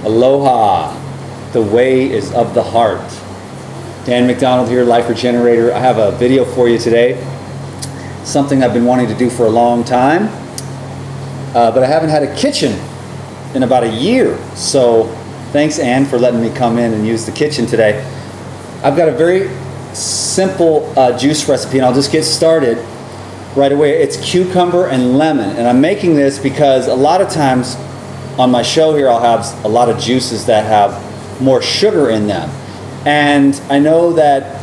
Aloha. The way is of the heart. Dan McDonald here, Life Regenerator. I have a video for you today. Something I've been wanting to do for a long time, but I haven't had a kitchen in about a year. So thanks, Ann, for letting me come in and use the kitchen today. I've got a very simple juice recipe, and I'll just get started right away. It's cucumber and lemon, and I'm making this because a lot of times on my show here I'll have a lot of juices that have more sugar in them. And I know that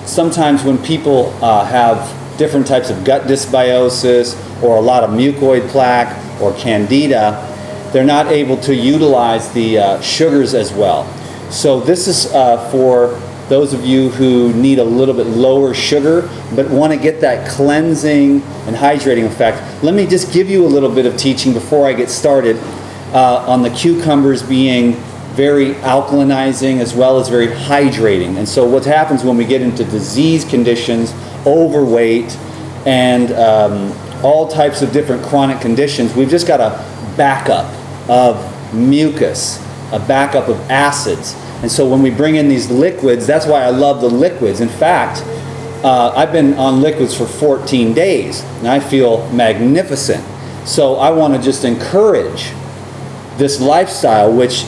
sometimes when people have different types of gut dysbiosis or a lot of mucoid plaque or candida, they're not able to utilize the sugars as well. So this is for those of you who need a little bit lower sugar but want to get that cleansing and hydrating effect. Let me just give you a little bit of teaching before I get started on the cucumbers being very alkalinizing as well as very hydrating. And so what happens when we get into disease conditions, overweight, and all types of different chronic conditions, we've just got a backup of mucus, a backup of acids. And so when we bring in these liquids, that's why I love the liquids. In fact, I've been on liquids for 14 days, and I feel magnificent. So I want to just encourage this lifestyle, which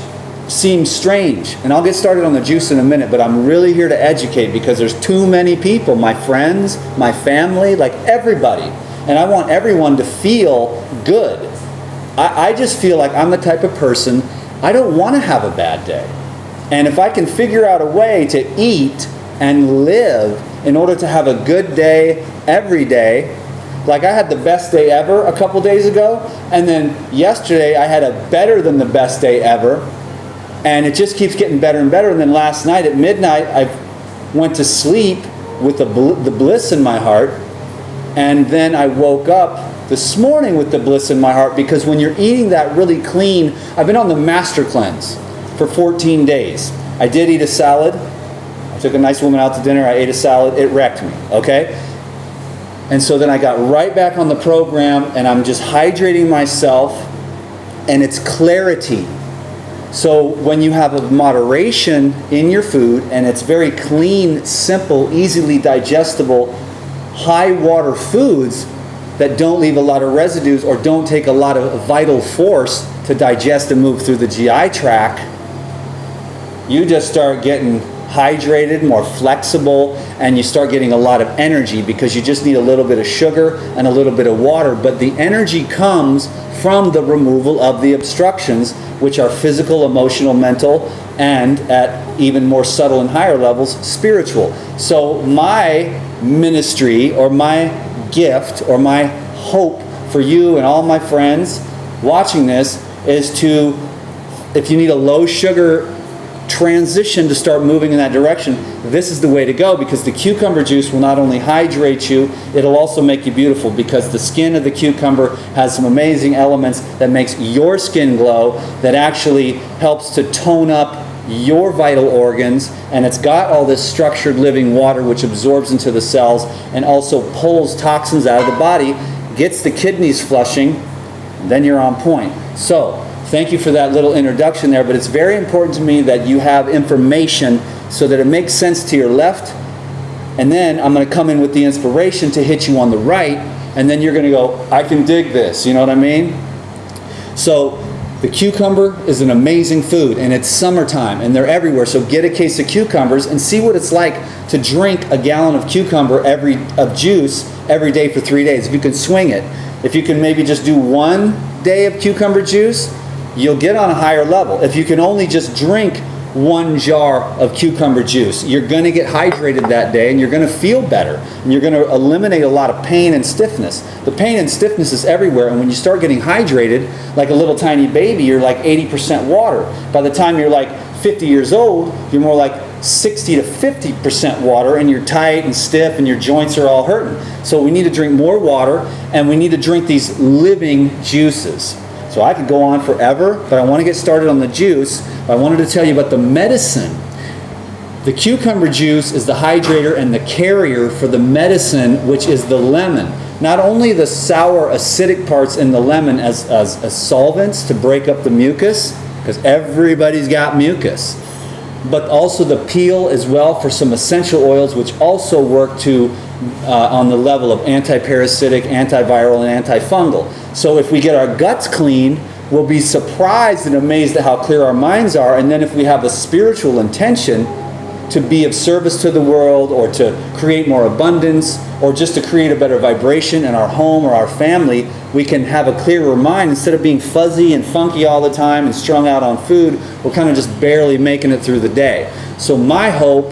seems strange. And I'll get started on the juice in a minute, but I'm really here to educate because there's too many people, my friends, my family, like everybody. And I want everyone to feel good. I just feel like I'm the type of person, I don't want to have a bad day. And if I can figure out a way to eat and live in order to have a good day every day, like I had the best day ever a couple days ago, and then yesterday I had a better than the best day ever, and it just keeps getting better and better. And then last night at midnight I went to sleep with the bliss in my heart, and then I woke up this morning with the bliss in my heart, because when you're eating that really clean, I've been on the master cleanse for 14 days. I did eat a salad. I took a nice woman out to dinner. I ate a salad. It wrecked me, okay? And so then I got right back on the program, and I'm just hydrating myself, and it's clarity. So when you have a moderation in your food, and it's very clean, simple, easily digestible, high water foods that don't leave a lot of residues or don't take a lot of vital force to digest and move through the GI tract, you just start getting hydrated, more flexible, and you start getting a lot of energy because you just need a little bit of sugar and a little bit of water. But the energy comes from the removal of the obstructions, which are physical, emotional, mental, and at even more subtle and higher levels, spiritual. So my ministry or my gift or my hope for you and all my friends watching this is to, if you need a low sugar transition to start moving in that direction, this is the way to go, because the cucumber juice will not only hydrate you, it'll also make you beautiful, because the skin of the cucumber has some amazing elements that makes your skin glow, that actually helps to tone up your vital organs, and it's got all this structured living water which absorbs into the cells and also pulls toxins out of the body, gets the kidneys flushing, and then you're on point. So thank you for that little introduction there, but it's very important to me that you have information so that it makes sense to your left, and then I'm going to come in with the inspiration to hit you on the right, and then you're going to go, I can dig this, you know what I mean? So the cucumber is an amazing food, and it's summertime, and they're everywhere, so get a case of cucumbers and see what it's like to drink a gallon of cucumber of juice every day for 3 days. If you can swing it, if you can maybe just do 1 day of cucumber juice, you'll get on a higher level. If you can only just drink 1 jar of cucumber juice, you're going to get hydrated that day, and you're going to feel better, and you're going to eliminate a lot of pain and stiffness. The pain and stiffness is everywhere, and when you start getting hydrated, like a little tiny baby, you're like 80% water. By the time you're like 50 years old, you're more like 60 to 50% water, and you're tight and stiff, and your joints are all hurting. So we need to drink more water, and we need to drink these living juices. So I could go on forever, but I want to get started on the juice. I wanted to tell you about the medicine. The cucumber juice is the hydrator and the carrier for the medicine, which is the lemon. Not only the sour acidic parts in the lemon as solvents to break up the mucus, because everybody's got mucus. But also the peel as well for some essential oils, which also work to on the level of anti-parasitic, antiviral, and antifungal. So if we get our guts clean, we'll be surprised and amazed at how clear our minds are. And then if we have a spiritual intention to be of service to the world, or to create more abundance, or just to create a better vibration in our home or our family, we can have a clearer mind. Instead of being fuzzy and funky all the time and strung out on food, we're kind of just barely making it through the day. So my hope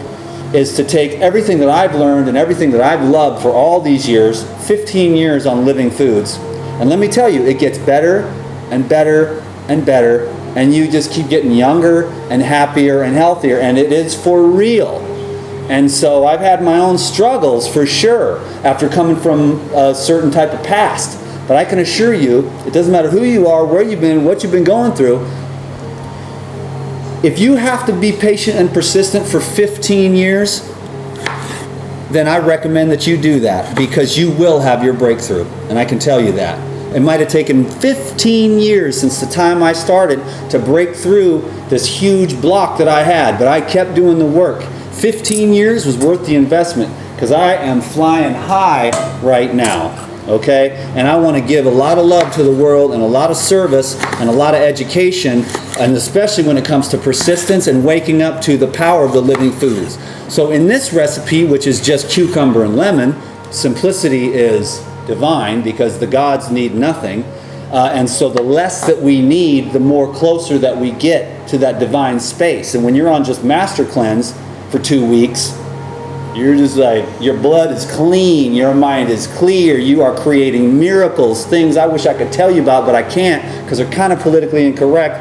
is to take everything that I've learned and everything that I've loved for all these years, 15 years on living foods, and let me tell you, it gets better and better and better, and you just keep getting younger and happier and healthier, and it is for real. And so I've had my own struggles for sure after coming from a certain type of past, but I can assure you, it doesn't matter who you are, where you've been, what you've been going through. If you have to be patient and persistent for 15 years, then I recommend that you do that, because you will have your breakthrough, and I can tell you that. It might have taken 15 years since the time I started to break through this huge block that I had, but I kept doing the work. 15 years was worth the investment, because I am flying high right now, okay? And I want to give a lot of love to the world, and a lot of service, and a lot of education, and especially when it comes to persistence and waking up to the power of the living foods. So in this recipe, which is just cucumber and lemon, simplicity is divine, because the gods need nothing, and so the less that we need, the more closer that we get to that divine space. And when you're on just master cleanse for 2 weeks, you're just like, your blood is clean, your mind is clear, you are creating miracles, things I wish I could tell you about, but I can't, because they're kind of politically incorrect,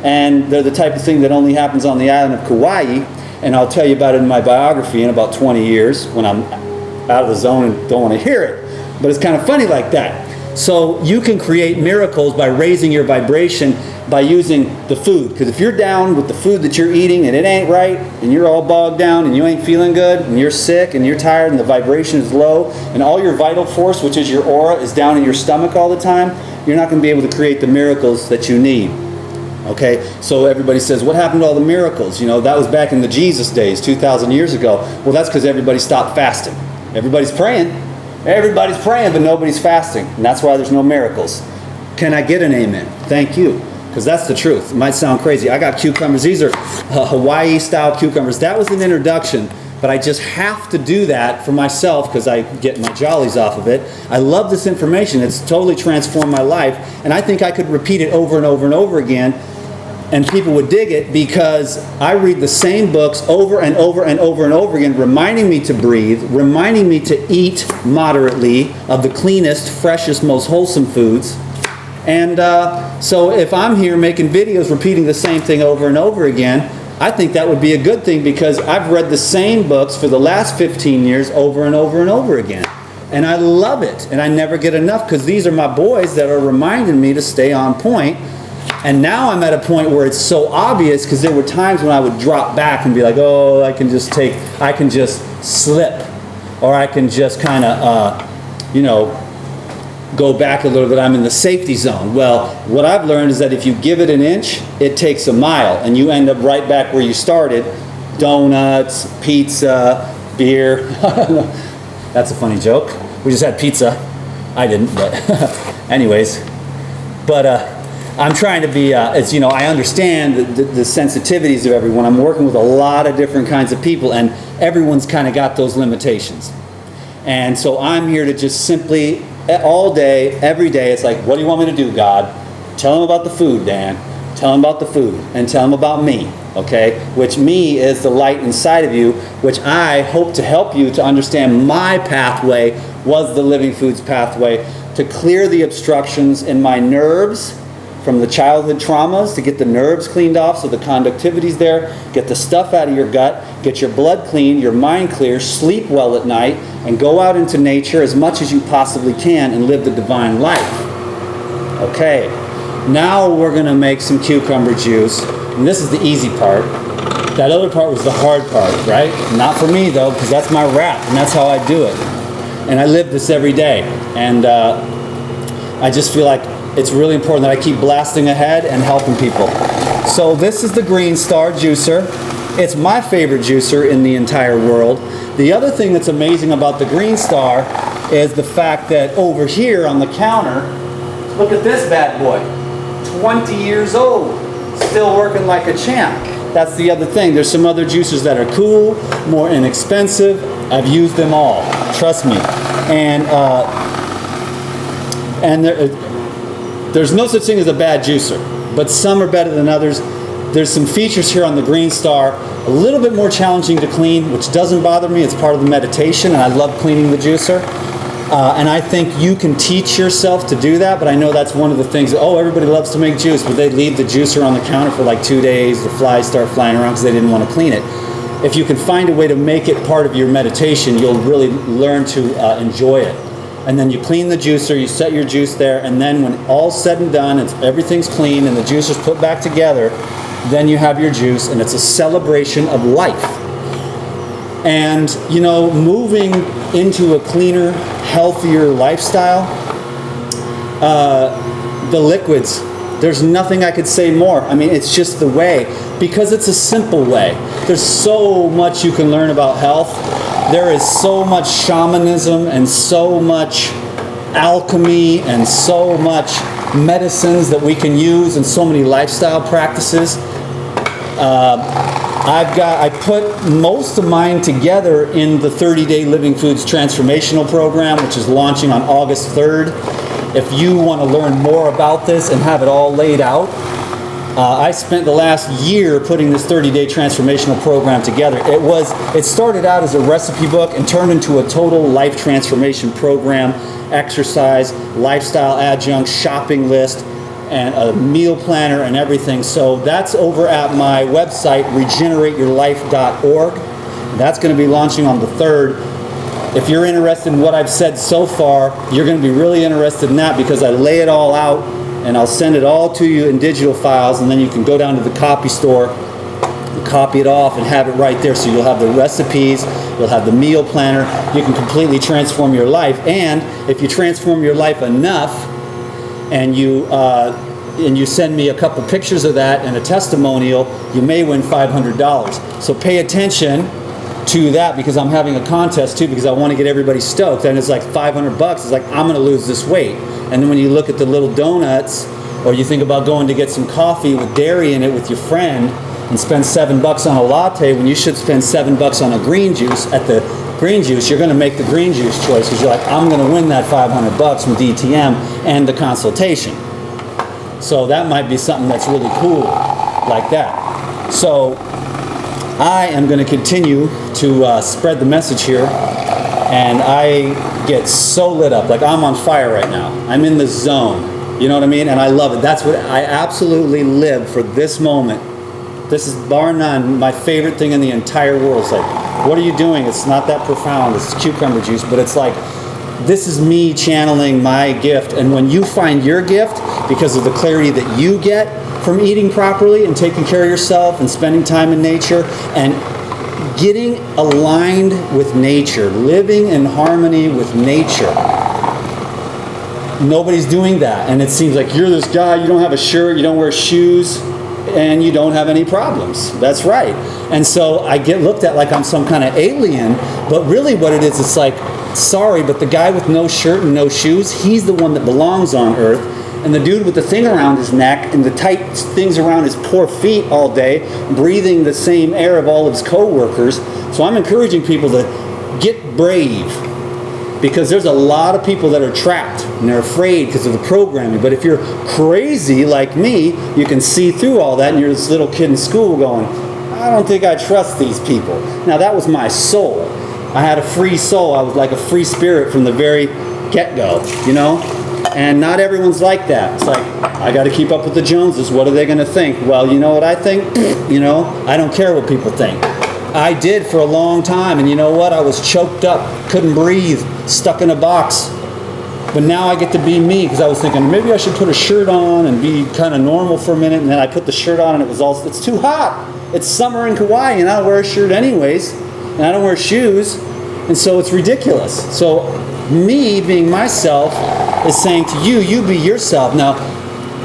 and they're the type of thing that only happens on the island of Kauai. And I'll tell you about it in my biography in about 20 years when I'm out of the zone and don't want to hear it. But it's kind of funny like that. So you can create miracles by raising your vibration by using the food. Because if you're down with the food that you're eating and it ain't right, and you're all bogged down and you ain't feeling good, and you're sick and you're tired and the vibration is low, and all your vital force, which is your aura, is down in your stomach all the time, you're not going to be able to create the miracles that you need. Okay, so everybody says, what happened to all the miracles? You know, that was back in the Jesus days, 2,000 years ago. Well, that's because everybody stopped fasting. Everybody's praying, but nobody's fasting. And that's why there's no miracles. Can I get an amen? Thank you. Because that's the truth. It might sound crazy. I got cucumbers. These are Hawaii-style cucumbers. That was an introduction, but I just have to do that for myself because I get my jollies off of it. I love this information. It's totally transformed my life, and I think I could repeat it over and over and over again, and people would dig it, because I read the same books over and over and over and over again, reminding me to breathe, reminding me to eat moderately of the cleanest, freshest, most wholesome foods. And so if I'm here making videos repeating the same thing over and over again, I think that would be a good thing, because I've read the same books for the last 15 years over and over and over again. And I love it, and I never get enough, because these are my boys that are reminding me to stay on point. And now I'm at a point where it's so obvious, because there were times when I would drop back and be like, oh, I can just slip, or I can just kind of, go back a little bit. I'm in the safety zone. Well, what I've learned is that if you give it an inch, it takes a mile, and you end up right back where you started. Donuts, pizza, beer. That's a funny joke. We just had pizza. I didn't, but anyways. But I'm trying to be, I understand the sensitivities of everyone. I'm working with a lot of different kinds of people, and everyone's kind of got those limitations. And so I'm here to just simply, all day, every day, it's like, what do you want me to do, God? Tell them about the food, Dan. Tell them about the food, and tell them about me, okay? Which me is the light inside of you, which I hope to help you to understand my pathway was the living foods pathway, to clear the obstructions in my nerves from the childhood traumas, to get the nerves cleaned off so the conductivity's there, get the stuff out of your gut, get your blood clean, your mind clear, sleep well at night, and go out into nature as much as you possibly can and live the divine life. Okay, now we're going to make some cucumber juice, and this is the easy part. That other part was the hard part, right? Not for me, though, because that's my rap, and that's how I do it. And I live this every day, and I just feel like it's really important that I keep blasting ahead and helping people. So this is the Green Star juicer. It's my favorite juicer in the entire world. The other thing that's amazing about the Green Star is the fact that over here on the counter, look at this bad boy. 20 years old, still working like a champ. That's the other thing. There's some other juicers that are cool, more inexpensive. I've used them all, trust me. And there's no such thing as a bad juicer, but some are better than others. There's some features here on the Green Star, a little bit more challenging to clean, which doesn't bother me. It's part of the meditation, and I love cleaning the juicer. And I think you can teach yourself to do that, but I know that's one of the things, oh, everybody loves to make juice, but they leave the juicer on the counter for like 2 days, the flies start flying around because they didn't want to clean it. If you can find a way to make it part of your meditation, you'll really learn to enjoy it. And then you clean the juicer, you set your juice there, and then when all's said and done, everything's clean and the juicer's put back together, then you have your juice, and it's a celebration of life. And, you know, moving into a cleaner, healthier lifestyle, the liquids, there's nothing I could say more. I mean, it's just the way, because it's a simple way. There's so much you can learn about health. There is so much shamanism and so much alchemy and so much medicines that we can use and so many lifestyle practices. I put most of mine together in the 30-Day Living Foods Transformational Program, which is launching on August 3rd. If you want to learn more about this and have it all laid out, I spent the last year putting this 30-day transformational program together. It started out as a recipe book and turned into a total life transformation program, exercise, lifestyle adjunct, shopping list, and a meal planner and everything. So that's over at my website, regenerateyourlife.org. That's going to be launching on the 3rd. If you're interested in what I've said so far, you're going to be really interested in that because I lay it all out and I'll send it all to you in digital files, and then you can go down to the copy store and copy it off and have it right there. So you'll have the recipes, you'll have the meal planner, you can completely transform your life. And if you transform your life enough and you send me a couple pictures of that and a testimonial, you may win $500. So pay attention to that, because I'm having a contest too, because I want to get everybody stoked. And it's like $500. It's like, I'm going to lose this weight. And then when you look at the little donuts, or you think about going to get some coffee with dairy in it with your friend and spend $7 on a latte when you should spend $7 on a green juice, at the green juice, you're going to make the green juice choice because you're like, I'm going to win that $500 from DTM and the consultation. So that might be something that's really cool like that. So I am going to continue to spread the message here, and I get so lit up. Like, I'm on fire right now. I'm in the zone. You know what I mean? And I love it. That's what I absolutely live for, this moment. This is bar none my favorite thing in the entire world. It's like, what are you doing? It's not that profound. It's cucumber juice, but it's like, this is me channeling my gift. And when you find your gift, because of the clarity that you get from eating properly and taking care of yourself and spending time in nature and getting aligned with nature, living in harmony with nature. Nobody's doing that, and it seems like you're this guy, you don't have a shirt, you don't wear shoes, and you don't have any problems. That's right. And so I get looked at like I'm some kind of alien, but really what it is, it's like, sorry, but the guy with no shirt and no shoes, he's the one that belongs on earth. And the dude with the thing around his neck and the tight things around his poor feet all day, breathing the same air of all of his co-workers. So I'm encouraging people to get brave, because there's a lot of people that are trapped and they're afraid because of the programming. But if you're crazy like me, you can see through all that, and you're this little kid in school going, I don't think I trust these people. Now that was my soul. I had a free soul. I was like a free spirit from the very get-go, you know? And not everyone's like that. It's like, I got to keep up with the Joneses. What are they going to think? Well, you know what I think? You know, I don't care what people think. I did for a long time, and you know what? I was choked up, couldn't breathe, stuck in a box. But now I get to be me, because I was thinking maybe I should put a shirt on and be kind of normal for a minute. And then I put the shirt on, and it's too hot. It's summer in Kauai, and I don't wear a shirt anyways, and I don't wear shoes, and so it's ridiculous. So me being myself is saying to you, you be yourself. Now,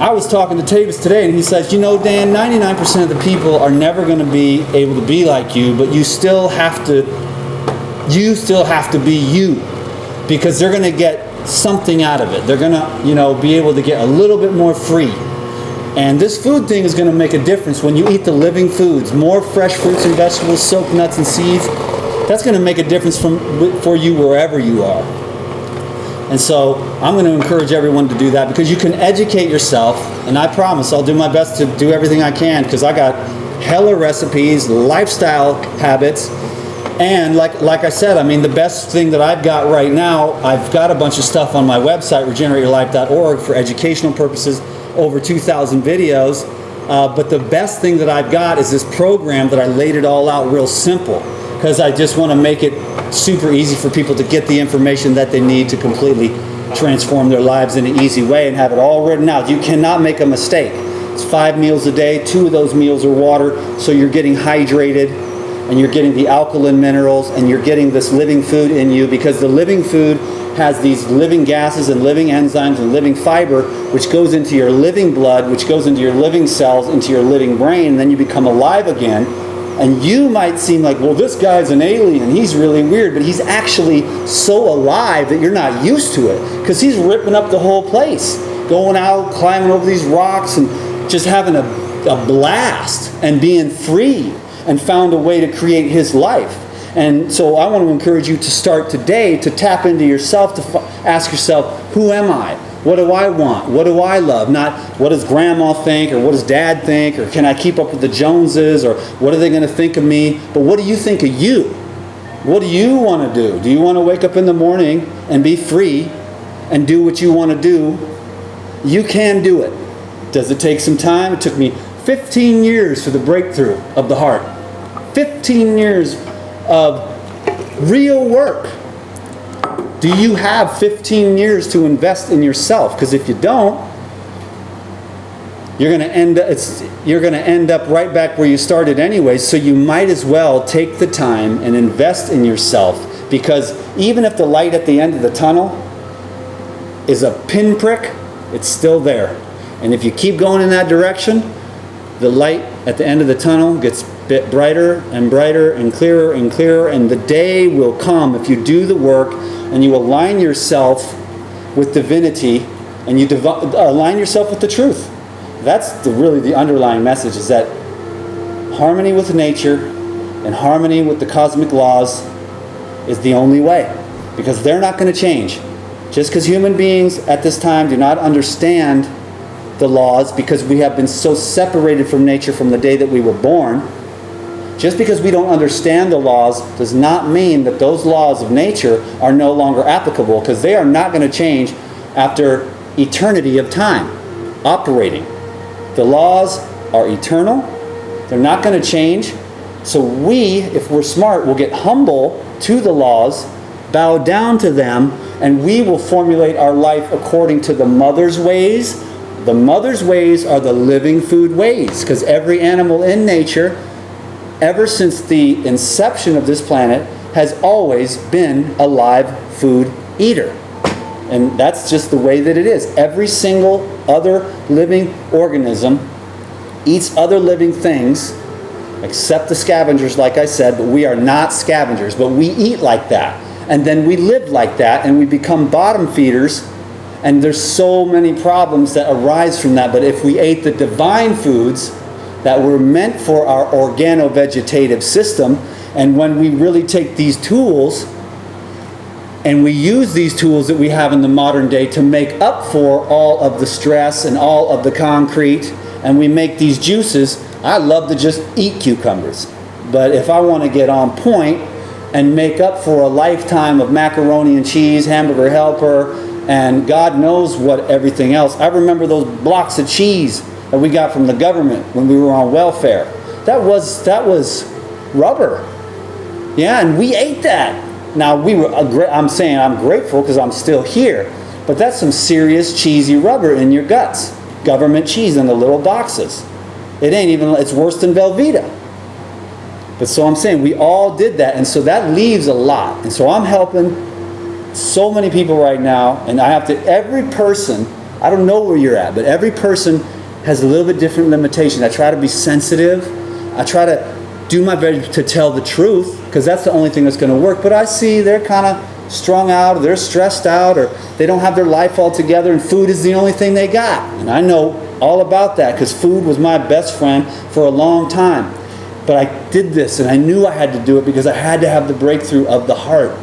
I was talking to Tavis today, and he says, you know, Dan, 99% of the people are never going to be able to be like you, but you still have to be you, because they're going to get something out of it. They're going to, you know, be able to get a little bit more free. And this food thing is going to make a difference when you eat the living foods, more fresh fruits and vegetables, soaked nuts and seeds. That's going to make a difference for you wherever you are. And so I'm going to encourage everyone to do that, because you can educate yourself, and I promise I'll do my best to do everything I can, because I got hella recipes, lifestyle habits, and like I said, I mean, the best thing that I've got right now, I've got a bunch of stuff on my website, regenerateyourlife.org, for educational purposes, over 2,000 videos, but the best thing that I've got is this program that I laid it all out real simple, because I just want to make it super easy for people to get the information that they need to completely transform their lives in an easy way, and have it all written out. You cannot make a mistake. It's 5 meals a day. 2 of those meals are water, so you're getting hydrated, and you're getting the alkaline minerals, and you're getting this living food in you, because the living food has these living gases and living enzymes and living fiber, which goes into your living blood, which goes into your living cells, into your living brain, and then you become alive again. And you might seem like, well, this guy's an alien, he's really weird, but he's actually so alive that you're not used to it, because he's ripping up the whole place, going out, climbing over these rocks, and just having a blast, and being free, and found a way to create his life. And so I want to encourage you to start today to tap into yourself, to ask yourself, who am I? What do I want? What do I love? Not what does grandma think, or what does dad think, or can I keep up with the Joneses, or what are they going to think of me? But what do you think of you? What do you want to do? Do you want to wake up in the morning and be free and do what you want to do? You can do it. Does it take some time? It took me 15 years for the breakthrough of the heart. 15 years of real work. Do you have 15 years to invest in yourself? Because if you don't, you're going to end up right back where you started anyway. So you might as well take the time and invest in yourself, because even if the light at the end of the tunnel is a pinprick, it's still there. And if you keep going in that direction, the light at the end of the tunnel gets a bit brighter and brighter and clearer, and the day will come, if you do the work and you align yourself with divinity, and you align yourself with the truth. That's really the underlying message, is that harmony with nature and harmony with the cosmic laws is the only way, because they're not going to change. Just because human beings at this time do not understand the laws, because we have been so separated from nature from the day that we were born, just because we don't understand the laws does not mean that those laws of nature are no longer applicable, because they are not going to change after eternity of time operating. The laws are eternal. They're not going to change. So we, if we're smart, will get humble to the laws, bow down to them, and we will formulate our life according to the mother's ways. The mother's ways are the living food ways, because every animal in nature, ever since the inception of this planet, has always been a live food eater. And that's just the way that it is. Every single other living organism eats other living things, except the scavengers, like I said, but we are not scavengers, but we eat like that. And then we live like that, and we become bottom feeders, and there's so many problems that arise from that. But if we ate the divine foods that were meant for our organo-vegetative system, and when we really take these tools and we use these tools that we have in the modern day to make up for all of the stress and all of the concrete, and we make these juices, I love to just eat cucumbers. But if I want to get on point and make up for a lifetime of macaroni and cheese, hamburger helper, and God knows what everything else. I remember those blocks of cheese that we got from the government when we were on welfare. That was rubber. Yeah, and we ate that. Now, I'm saying I'm grateful because I'm still here, but that's some serious cheesy rubber in your guts. Government cheese in the little boxes. It's worse than Velveeta. But so I'm saying we all did that, and so that leaves a lot. And so I'm helping so many people right now, and every person I don't know where you're at, but every person has a little bit different limitation. I try to be sensitive. I try to do my best to tell the truth, because that's the only thing that's going to work. But I see they're kind of strung out, or they're stressed out, or they don't have their life all together, and food is the only thing they got. And I know all about that, because food was my best friend for a long time. But I did this, and I knew I had to do it because I had to have the breakthrough of the heart.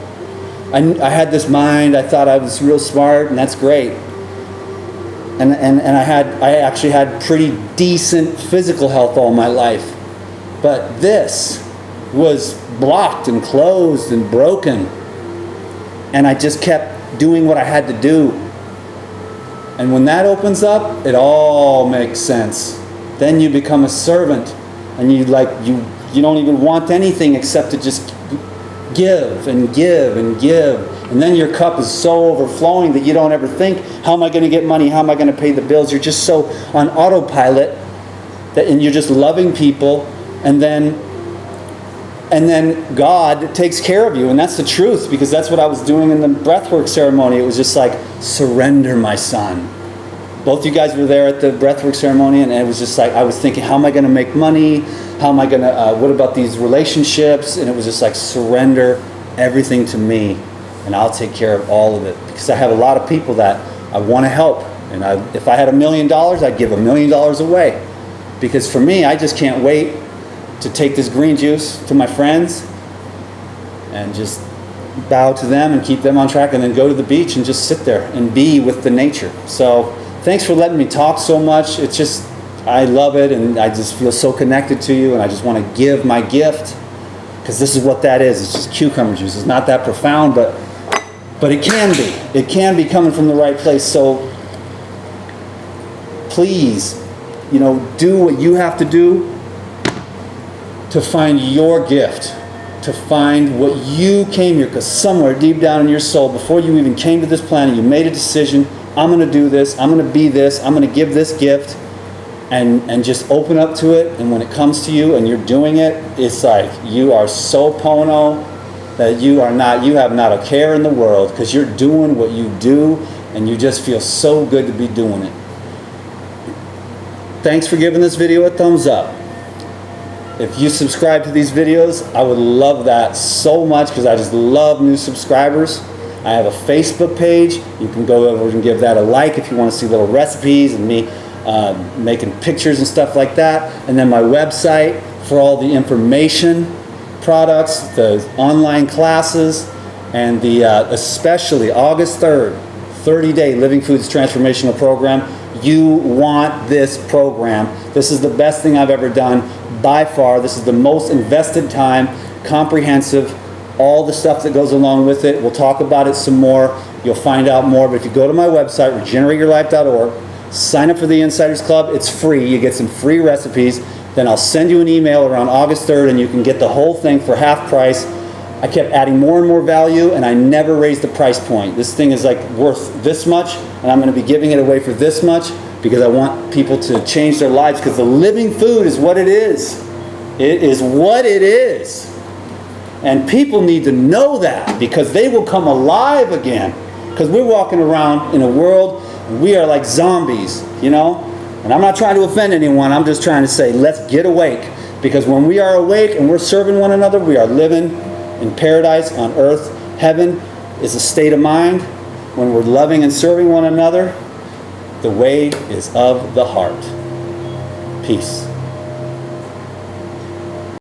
I had this mind. I thought I was real smart, and that's great. And I actually had pretty decent physical health all my life. But this was blocked and closed and broken. And I just kept doing what I had to do. And when that opens up, it all makes sense. Then you become a servant, and you don't even want anything except to just give and give and give. And then your cup is so overflowing that you don't ever think, how am I going to get money? How am I going to pay the bills? You're just so on autopilot and you're just loving people, and then God takes care of you. And that's the truth, because that's what I was doing in the breathwork ceremony. It was just like, surrender, my son. Both you guys were there at the breathwork ceremony, and it was just like, I was thinking, how am I going to make money? How am I going to, what about these relationships? And it was just like, surrender everything to me, and I'll take care of all of it. Because I have a lot of people that I want to help. And if I had $1 million, I'd give $1 million away. Because for me, I just can't wait to take this green juice to my friends and just bow to them and keep them on track, and then go to the beach and just sit there and be with the nature. So thanks for letting me talk so much. It's just, I love it, and I just feel so connected to you, and I just want to give my gift, because this is what that is. It's just cucumber juice. It's not that profound, but it can be. It can be coming from the right place. So please, do what you have to do to find your gift, to find what you came here, because somewhere deep down in your soul, before you even came to this planet, you made a decision, I'm going to do this, I'm going to be this, I'm going to give this gift, and just open up to it. And when it comes to you and you're doing it, it's like you are so pono that you have not a care in the world, because you're doing what you do, and you just feel so good to be doing it. Thanks for giving this video a thumbs up. If you subscribe to these videos, I would love that so much, because I just love new subscribers. I have a Facebook page. You can go over and give that a like if you want to see little recipes and me making pictures and stuff like that. And then my website for all the information, products, the online classes, and the especially August 3rd, 30-day Living Foods Transformational Program. You want this program. This is the best thing I've ever done by far. This is the most invested time, comprehensive, all the stuff that goes along with it. We'll talk about it some more. You'll find out more. But if you go to my website, regenerateyourlife.org, sign up for the Insiders Club. It's free. You get some free recipes. Then I'll send you an email around August 3rd, and you can get the whole thing for half price. I kept adding more and more value, and I never raised the price point. This thing is like worth this much, and I'm going to be giving it away for this much, because I want people to change their lives, because the living food is what it is. It is what it is. And people need to know that, because they will come alive again. Because we're walking around in a world, and we are like zombies, And I'm not trying to offend anyone. I'm just trying to say, let's get awake. Because when we are awake and we're serving one another, we are living in paradise on earth. Heaven is a state of mind. When we're loving and serving one another, the way is of the heart. Peace.